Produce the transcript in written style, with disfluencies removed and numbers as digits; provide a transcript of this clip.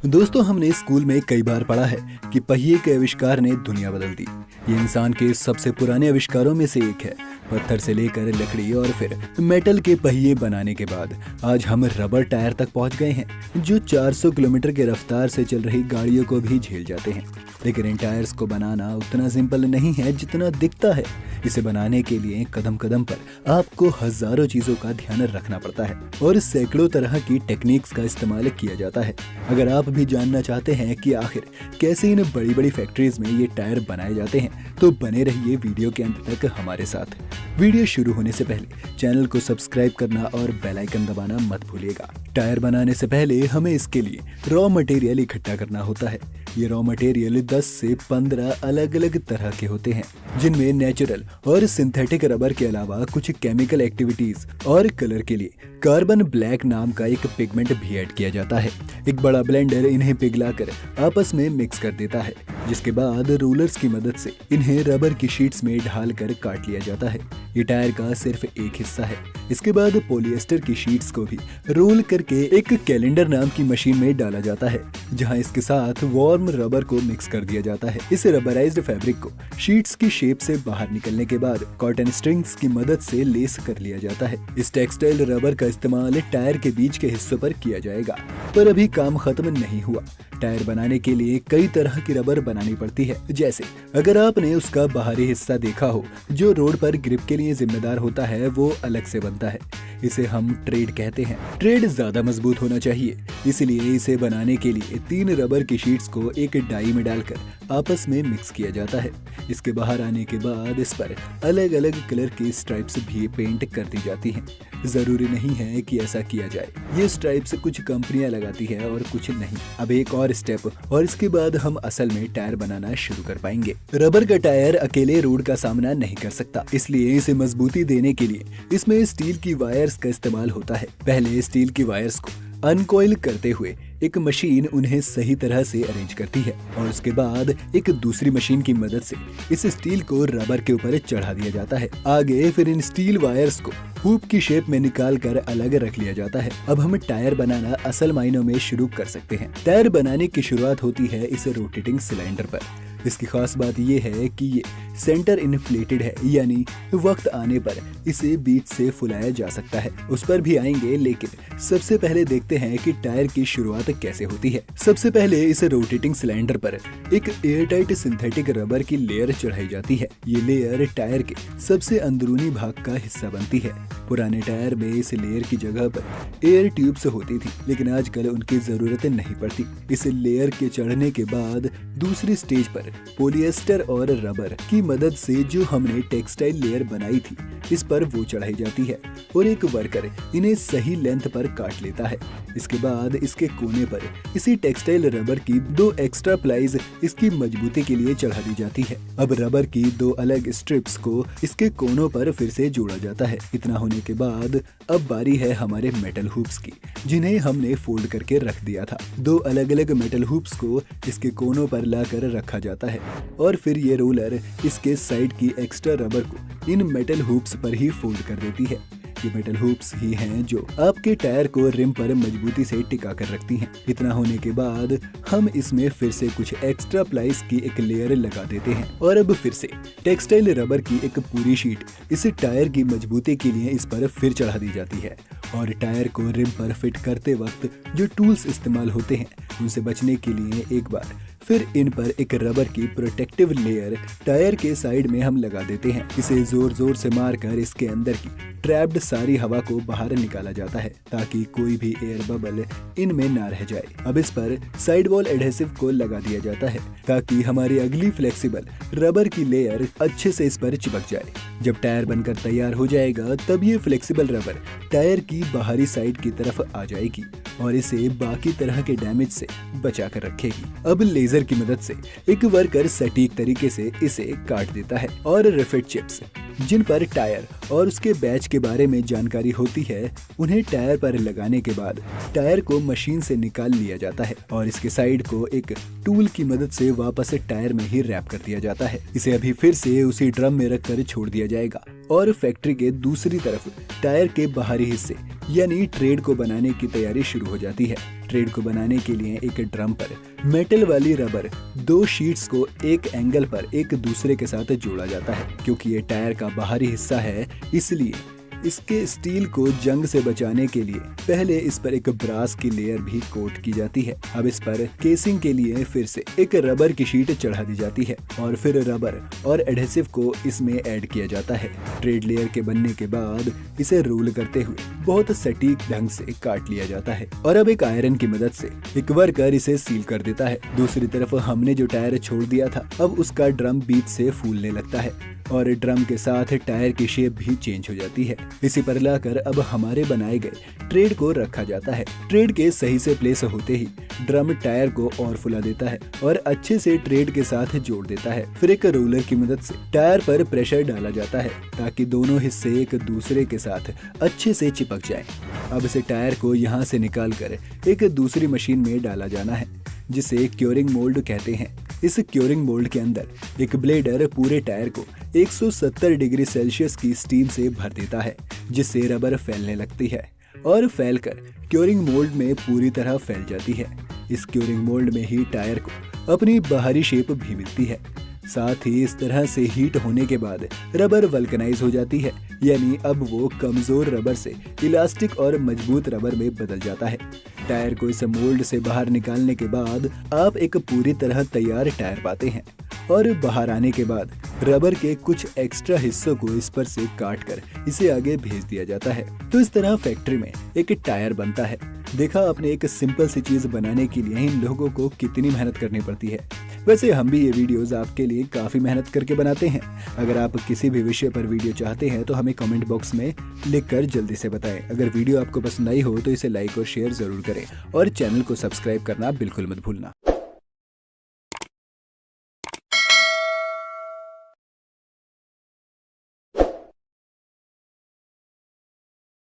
दोस्तों, हमने स्कूल में कई बार पढ़ा है कि पहिए के आविष्कार ने दुनिया बदल दी। ये इंसान के सबसे पुराने आविष्कारों में से एक है। पत्थर से लेकर लकड़ी और फिर मेटल के पहिए बनाने के बाद आज हम रबर टायर तक पहुंच गए हैं, जो 400 किलोमीटर की रफ्तार से चल रही गाड़ियों को भी झेल जाते हैं। लेकिन इन टायर्स को बनाना उतना सिंपल नहीं है जितना दिखता है। इसे बनाने के लिए कदम कदम पर आपको हजारों चीजों का ध्यान रखना पड़ता है और सैकड़ों तरह की टेक्निक्स का इस्तेमाल किया जाता है। अगर आप भी जानना चाहते हैं कि आखिर कैसे इन बड़ी बड़ी फैक्ट्रीज में ये टायर बनाए जाते हैं, तो बने रहिए वीडियो के अंत तक हमारे साथ। वीडियो शुरू होने से पहले चैनल को सब्सक्राइब करना और बेल आइकन दबाना मत भूलिएगा। टायर बनाने से पहले हमें इसके लिए रॉ मटेरियल इकट्ठा करना होता है। ये रॉ मटेरियल 10 से 15 अलग अलग तरह के होते हैं, जिनमें नेचुरल और सिंथेटिक रबर के अलावा कुछ केमिकल एक्टिविटीज और कलर के लिए कार्बन ब्लैक नाम का एक पिगमेंट भी ऐड किया जाता है। एक बड़ा ब्लेंडर इन्हें पिघलाकर आपस में मिक्स कर देता है, जिसके बाद रूलर्स की मदद से इन्हें रबर की शीट्स में ढालकर काट लिया जाता है। ये टायर का सिर्फ एक हिस्सा है। इसके बाद पॉलिएस्टर की शीट्स को भी रोल करके एक कैलेंडर नाम की मशीन में डाला जाता है, जहां इसके साथ वार्म रबर को मिक्स कर दिया जाता है। इस रबराइज्ड फैब्रिक को शीट्स की शेप से बाहर निकलने के बाद कॉटन स्ट्रिंग्स की मदद से लेस कर लिया जाता है। इस टेक्सटाइल रबर का इस्तेमाल टायर के बीच के हिस्सों पर किया जाएगा। पर अभी काम खत्म नहीं हुआ। टायर बनाने के लिए कई तरह की रबर बनानी पड़ती है। जैसे अगर आपने उसका बाहरी हिस्सा देखा हो, जो रोड पर ग्रिप के लिए जिम्मेदार होता है, वो अलग से बनता है। इसे हम ट्रेड कहते हैं। ट्रेड ज्यादा मजबूत होना चाहिए, इसलिए इसे बनाने के लिए 3 रबर की शीट्स को एक डाई में डालकर आपस में मिक्स किया जाता है। इसके बाहर आने के बाद इस पर अलग अलग कलर की स्ट्राइप्स भी पेंट कर दी जाती हैं। जरूरी नहीं है कि ऐसा किया जाए। ये स्ट्राइप्स कुछ कंपनियां लगाती है और कुछ नहीं। अब एक और स्टेप और इसके बाद हम असल में टायर बनाना शुरू कर पाएंगे। रबर का टायर अकेले रोड का सामना नहीं कर सकता, इसलिए इसे मजबूती देने के लिए इसमें स्टील की वायर्स का इस्तेमाल होता है। पहले स्टील की वायर्स को अनकॉइल करते हुए एक मशीन उन्हें सही तरह से अरेंज करती है और उसके बाद एक दूसरी मशीन की मदद से इस स्टील को रबर के ऊपर चढ़ा दिया जाता है। आगे फिर इन स्टील वायर्स को हुप की शेप में निकाल कर अलग रख लिया जाता है। अब हम टायर बनाना असल मायनों में शुरू कर सकते हैं। टायर बनाने की शुरुआत होती है इस रोटेटिंग सिलेंडर पर। इसकी खास बात यह है कि ये सेंटर इन्फ्लेटेड है, यानी वक्त आने पर इसे बीच से फुलाया जा सकता है। उस पर भी आएंगे, लेकिन सबसे पहले देखते हैं कि टायर की शुरुआत कैसे होती है। सबसे पहले इस रोटेटिंग सिलेंडर पर एक एयरटाइट सिंथेटिक रबर की लेयर चढ़ाई जाती है। ये लेयर टायर के सबसे अंदरूनी भाग का हिस्सा बनती है। पुराने टायर में इस लेयर की जगह पर एयर ट्यूब्स होती थी, लेकिन आजकल उनकी जरूरत नहीं पड़ती। इस लेयर के चढ़ने के बाद दूसरी स्टेज पर पॉलिएस्टर और रबर की मदद से जो हमने टेक्सटाइल लेयर बनाई थी, इस पर वो चढ़ाई जाती है और एक वर्कर इन्हें सही लेंथ पर काट लेता है। इसके बाद इसके कोने पर इसी टेक्सटाइल रबर की 2 एक्स्ट्रा प्लाईज इसकी मजबूती के लिए चढ़ा दी जाती है। अब रबर की 2 अलग स्ट्रिप्स को इसके कोनों पर फिर से जोड़ा जाता है। इतना होने के बाद अब बारी है हमारे मेटल हुप्स की, जिन्हें हमने फोल्ड करके रख दिया था। 2 अलग अलग मेटल हुप्स को इसके कोनों पर लाकर रखा जाता है और फिर ये रोलर इसके साइड की एक्स्ट्रा रबर को इन मेटल हुप्स पर ही फोल्ड कर देती है। ये मेटल हुप्स ही हैं जो आपके टायर को रिम पर मजबूती से टिका कर रखती हैं। इतना होने के बाद हम इसमें फिर से कुछ एक्स्ट्रा प्लाईज की एक लेयर लगा देते हैं और अब फिर से टेक्सटाइल रबर की एक पूरी शीट इस टायर की मजबूती के लिए इस पर फिर चढ़ा दी जाती है। और टायर को रिम पर फिट करते वक्त जो टूल्स इस्तेमाल होते हैं, उनसे बचने के लिए एक बार फिर इन पर एक रबर की प्रोटेक्टिव लेयर टायर के साइड में हम लगा देते हैं। इसे जोर जोर से मारकर इसके अंदर की ट्रैप्ड सारी हवा को बाहर निकाला जाता है, ताकि कोई भी एयर बबल इनमें ना रह जाए। अब इस पर साइड वॉल एडहेसिव को लगा दिया जाता है, ताकि हमारी अगली फ्लेक्सिबल रबर की लेयर अच्छे से इस पर चिपक जाए। जब टायर बनकर तैयार हो जाएगा, तब ये फ्लेक्सिबल रबर टायर की बाहरी साइड की तरफ आ जाएगी और इसे बाकी तरह के डैमेज से बचा कर रखेगी। अब लेजर की मदद से एक वर्कर सटीक तरीके से इसे काट देता है और रिफिट चिप्स, जिन पर टायर और उसके बैच के बारे में जानकारी होती है, उन्हें टायर पर लगाने के बाद टायर को मशीन से निकाल लिया जाता है और इसके साइड को एक टूल की मदद से वापस टायर में ही रैप कर दिया जाता है। इसे अभी फिर से उसी ड्रम में रखकर छोड़ दिया जाएगा और फैक्ट्री के दूसरी तरफ टायर के बाहरी हिस्से यानी ट्रेड को बनाने की तैयारी शुरू हो जाती है। ट्रेड को बनाने के लिए एक ड्रम पर मेटल वाली रबर 2 शीट्स को एक एंगल पर एक दूसरे के साथ जोड़ा जाता है। क्योंकि ये टायर का बाहरी हिस्सा है, इसलिए इसके स्टील को जंग से बचाने के लिए पहले इस पर एक ब्रास की लेयर भी कोट की जाती है। अब इस पर केसिंग के लिए फिर से एक रबर की शीट चढ़ा दी जाती है और फिर रबर और एडहेसिव को इसमें ऐड किया जाता है। ट्रेड लेयर के बनने के बाद इसे रोल करते हुए बहुत सटीक ढंग से काट लिया जाता है और अब एक आयरन की मदद से एक वर्कर इसे सील कर देता है। दूसरी तरफ हमने जो टायर छोड़ दिया था, अब उसका ड्रम बीच से फूलने लगता है और ड्रम के साथ टायर की शेप भी चेंज हो जाती है। इसी पर लाकर अब हमारे बनाए गए ट्रेड को रखा जाता है। ट्रेड के सही से प्लेस होते ही ड्रम टायर को और फुला देता है और अच्छे से ट्रेड के साथ जोड़ देता है। फिर एक रोलर की मदद से टायर पर प्रेशर डाला जाता है ताकि दोनों हिस्से एक दूसरे के साथ अच्छे से चिपक जाएं। अब इसे टायर को यहाँ से निकाल कर एक दूसरी मशीन में डाला जाना है जिसे क्योरिंग मोल्ड कहते हैं। इस क्योरिंग मोल्ड के अंदर एक ब्लेडर पूरे टायर को 170 डिग्री सेल्सियस की स्टीम से भर देता है, जिससे रबर फैलने लगती है और फैलकर क्योरिंग मोल्ड में पूरी तरह फैल जाती है। इस क्योरिंग मोल्ड में ही टायर को अपनी बाहरी शेप भी मिलती है। साथ ही इस तरह से हीट होने के बाद रबर वल्कनाइज हो जाती है, यानी अब वो कमजोर रबर से इलास्टिक और मजबूत रबर में बदल जाता है। टायर को इस मोल्ड से बाहर निकालने के बाद आप एक पूरी तरह तैयार टायर पाते हैं और बाहर आने के बाद रबर के कुछ एक्स्ट्रा हिस्सों को इस पर से काट कर इसे आगे भेज दिया जाता है। तो इस तरह फैक्ट्री में एक टायर बनता है। देखा आपने, एक सिंपल सी चीज बनाने के लिए इन लोगों को कितनी मेहनत करनी पड़ती है। वैसे हम भी ये वीडियोस आपके लिए काफी मेहनत करके बनाते हैं। अगर आप किसी भी विषय पर वीडियो चाहते हैं तो हमें कमेंट बॉक्स में लिखकर जल्दी से बताएं। अगर वीडियो आपको पसंद आई हो तो इसे लाइक और शेयर जरूर करें और चैनल को सब्सक्राइब करना बिल्कुल मत भूलना।